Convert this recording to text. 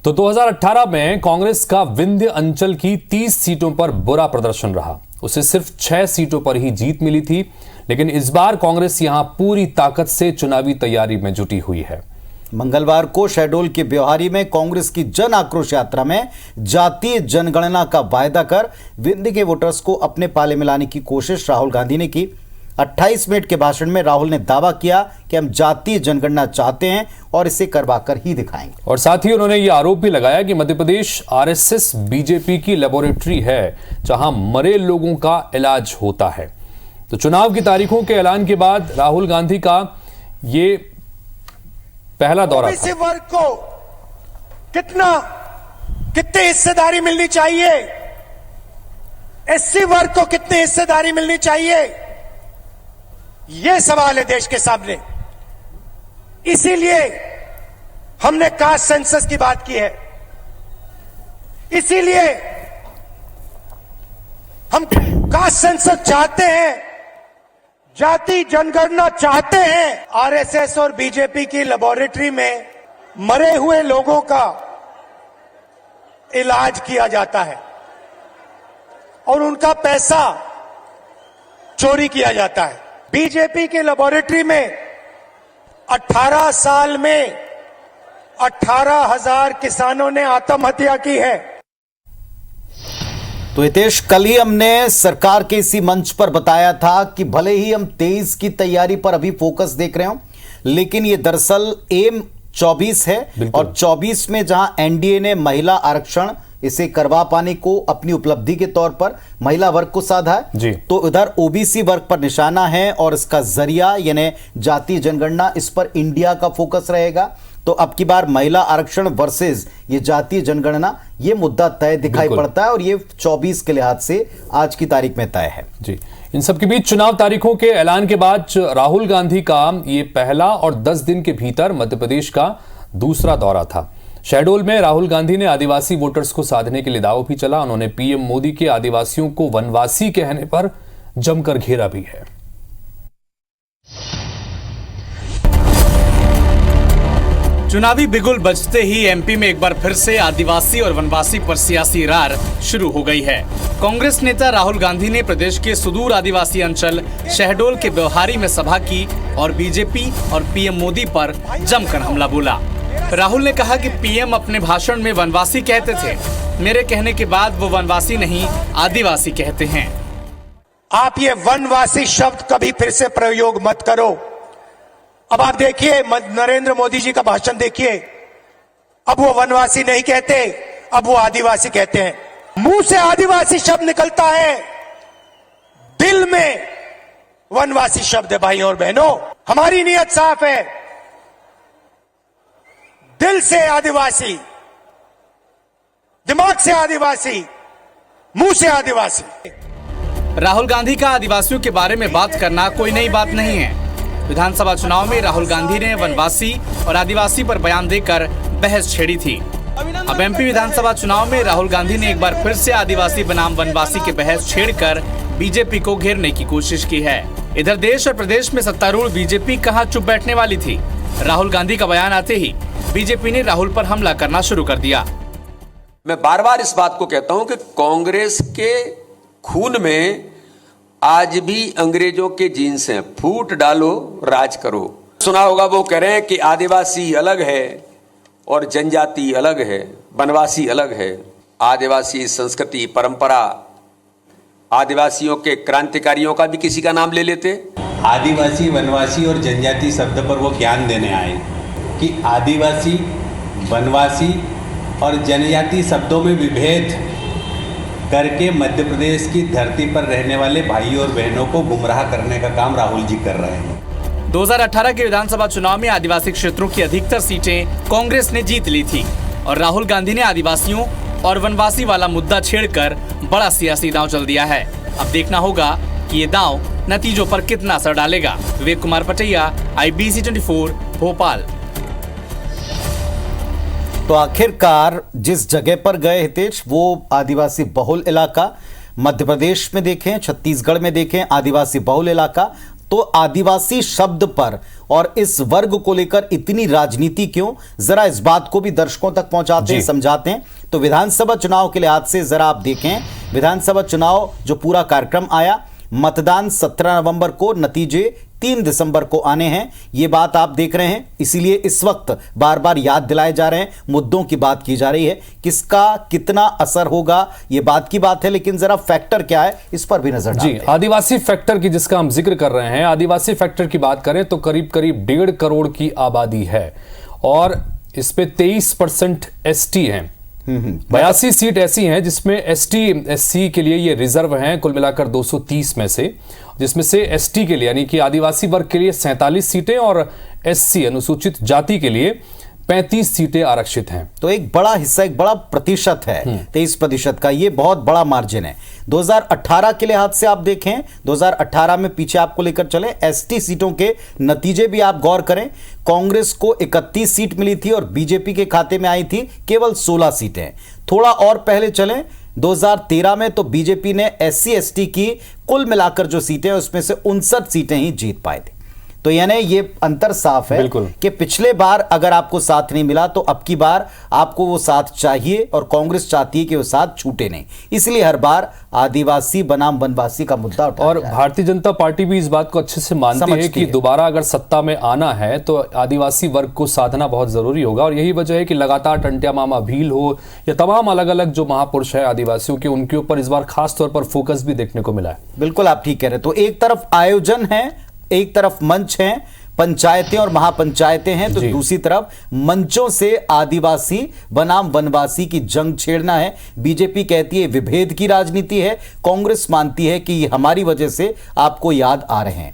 तो 2018 में कांग्रेस का विंध्य अंचल की 30 सीटों पर बुरा प्रदर्शन रहा। उसे सिर्फ 6 सीटों पर ही जीत मिली थी, लेकिन इस बार कांग्रेस यहां पूरी ताकत से चुनावी तैयारी में जुटी हुई है। मंगलवार को शहडोल के ब्योहारी में कांग्रेस की जन आक्रोश यात्रा में जातीय जनगणना का वायदा कर विंध्य के वोटर्स को अपने पाले में लाने की कोशिश राहुल गांधी ने की। 28 मिनट के भाषण में राहुल ने दावा किया कि हम जातीय जनगणना चाहते हैं और इसे करवाकर ही दिखाएंगे। और साथ ही उन्होंने यह आरोप भी लगाया कि मध्य प्रदेश आरएसएस बीजेपी की लेबोरेटरी है, जहां मरे लोगों का इलाज होता है। तो चुनाव की तारीखों के ऐलान के बाद राहुल गांधी का ये पहला दौरा था। वर्ग को कितनी हिस्सेदारी मिलनी चाहिए, एससी वर्ग को कितनी हिस्सेदारी मिलनी चाहिए, यह सवाल है देश के सामने। इसीलिए हमने कास्ट सेंसस की बात की है, इसीलिए हम कास्ट सेंसस चाहते हैं, जाति जनगणना चाहते हैं। आरएसएस और बीजेपी की लेबोरेटरी में मरे हुए लोगों का इलाज किया जाता है और उनका पैसा चोरी किया जाता है। बीजेपी के लेबोरेटरी में 18 साल में 18,000 किसानों ने आत्महत्या की है। तो हितेश, कल ही हमने सरकार के इसी मंच पर बताया था कि भले ही हम 23 की तैयारी पर अभी फोकस देख रहे हो, लेकिन ये दरअसल एम 24 है और 24 में जहां एनडीए ने महिला आरक्षण इसे करवा पाने को अपनी उपलब्धि के तौर पर महिला वर्ग को साधा है, तो उधर ओबीसी वर्ग पर निशाना है और इसका जरिया यानी जातीय जनगणना, इस पर इंडिया का फोकस रहेगा। तो अब की बार महिला आरक्षण वर्सेस ये जातीय जनगणना, ये मुद्दा तय दिखाई पड़ता है और ये 24 के लिहाज से आज की तारीख में तय है। जी, इन सब के बीच चुनाव तारीखों के ऐलान के बाद राहुल गांधी का ये पहला और 10 दिन के भीतर मध्य प्रदेश का दूसरा दौरा था। शहडोल में राहुल गांधी ने आदिवासी वोटर्स को साधने के लिए दांव भी चला। उन्होंने पीएम मोदी के आदिवासियों को वनवासी कहने पर जमकर घेरा भी है। चुनावी बिगुल बजते ही एमपी में एक बार फिर से आदिवासी और वनवासी पर सियासी रार शुरू हो गई है। कांग्रेस नेता राहुल गांधी ने प्रदेश के सुदूर आदिवासी अंचल शहडोल के ब्योहारी में सभा की और बीजेपी और पीएम मोदी पर जमकर हमला बोला। राहुल ने कहा कि पीएम अपने भाषण में वनवासी कहते थे, मेरे कहने के बाद वो वनवासी नहीं आदिवासी कहते हैं। आप ये वनवासी शब्द कभी फिर से प्रयोग मत करो। अब आप देखिए नरेंद्र मोदी जी का भाषण देखिए, अब वो वनवासी नहीं कहते, अब वो आदिवासी कहते हैं। मुंह से आदिवासी शब्द निकलता है, दिल में वनवासी शब्द है। भाइयों और बहनों, हमारी नीयत साफ है, दिल से आदिवासी, दिमाग से आदिवासी, मुंह से आदिवासी। राहुल गांधी का आदिवासियों के बारे में बात करना कोई नई बात नहीं है। विधानसभा चुनाव में राहुल गांधी ने वनवासी और आदिवासी पर बयान देकर बहस छेड़ी थी। अब एमपी विधानसभा चुनाव में राहुल गांधी ने एक बार फिर से आदिवासी बनाम वनवासी की बहस छेड़कर बीजेपी को घेरने की कोशिश की है। इधर देश और प्रदेश में सत्तारूढ़ बीजेपी कहां चुप बैठने वाली थी। राहुल गांधी का बयान आते ही बीजेपी ने राहुल पर हमला करना शुरू कर दिया। मैं बार बार इस बात को कहता हूं कि कांग्रेस के खून में आज भी अंग्रेजों के जीन्स हैं, फूट डालो राज करो। सुना होगा, वो कह रहे हैं कि आदिवासी अलग है और जनजाति अलग है, वनवासी अलग है। आदिवासी संस्कृति परंपरा, आदिवासियों के क्रांतिकारियों का भी किसी का नाम ले लेते। आदिवासी, वनवासी और जनजाति शब्द पर वो ज्ञान देने आए कि आदिवासी, वनवासी और जनजाति शब्दों में विभेद करके मध्य प्रदेश की धरती पर रहने वाले भाइयों और बहनों को गुमराह करने का काम राहुल जी कर रहे हैं। 2018 के विधानसभा चुनाव में आदिवासी क्षेत्रों की अधिकतर सीटें कांग्रेस ने जीत ली थी और राहुल गांधी ने आदिवासियों और वनवासी वाला मुद्दा छेड़कर बड़ा सियासी दांव चल दिया है। अब देखना होगा कि ये दांव नतीजों पर कितना असर डालेगा। विवेक कुमार पटैया, IBC 24, भोपाल। तो आखिरकार जिस जगह पर गए हितेश, वो आदिवासी बहुल इलाका, मध्य प्रदेश में देखें, छत्तीसगढ़ में देखें, आदिवासी बहुल इलाका, तो आदिवासी शब्द पर और इस वर्ग को लेकर इतनी राजनीति क्यों, जरा इस बात को भी दर्शकों तक पहुंचाते हैं, समझाते हैं। तो विधानसभा चुनाव के लिहाज से जरा आप देखें, विधानसभा चुनाव जो पूरा कार्यक्रम आया, मतदान 17 नवंबर को, नतीजे 3 दिसंबर को आने हैं, ये बात आप देख रहे हैं। इसीलिए इस वक्त बार बार याद दिलाए जा रहे हैं, मुद्दों की बात की जा रही है, किसका कितना असर होगा ये बात की बात है, लेकिन जरा फैक्टर क्या है इस पर भी नजर डालते हैं। आदिवासी फैक्टर की जिसका हम जिक्र कर रहे हैं, आदिवासी फैक्टर की बात करें तो करीब करीब 1.5 करोड़ की आबादी है और इस पे 23% एसटी हैं। 82 सीट ऐसी हैं जिसमें एसटी एससी के लिए ये रिजर्व हैं, कुल मिलाकर 230 में से, जिसमें से एसटी के लिए यानी कि आदिवासी वर्ग के लिए 47 सीटें और एससी अनुसूचित जाति के लिए 35 सीटें आरक्षित हैं। तो एक बड़ा हिस्सा, एक बड़ा प्रतिशत है, 23% का, ये बहुत बड़ा मार्जिन है। 2018 के लिहाज से आप देखें, 2018 में पीछे आपको लेकर चले, एसटी सीटों के नतीजे भी आप गौर करें। कांग्रेस को 31 सीट मिली थी और बीजेपी के खाते में आई थी केवल 16 सीटें। थोड़ा और पहले चलें, 2013 में तो बीजेपी ने एससी एसटी की कुल मिलाकर जो सीटें उसमें से 59 सीटें ही जीत पाए थे। तो यानी ये अंतर साफ है कि पिछले बार अगर आपको साथ नहीं मिला तो अब की बार आपको वो साथ चाहिए और कांग्रेस चाहती है कि वो साथ छूटे नहीं, इसलिए हर बार आदिवासी बनाम वनवासी का मुद्दा उठाया और भारतीय जनता पार्टी भी इस बात को अच्छे से मानती है कि दोबारा अगर सत्ता में आना है तो आदिवासी वर्ग को साधना बहुत जरूरी होगा। और यही वजह है कि लगातार टंट्या मामा भील हो या तमाम अलग अलग जो महापुरुष है आदिवासियों के, उनके ऊपर इस बार खास तौर पर फोकस भी देखने को मिला है। बिल्कुल आप ठीक कह रहे हैं। तो एक तरफ आयोजन है, एक तरफ मंच हैं, पंचायतें और महापंचायतें हैं, तो दूसरी तरफ मंचों से आदिवासी बनाम वनवासी की जंग छेड़ना है। बीजेपी कहती है विभेद की राजनीति है, कांग्रेस मानती है कि हमारी वजह से आपको याद आ रहे हैं।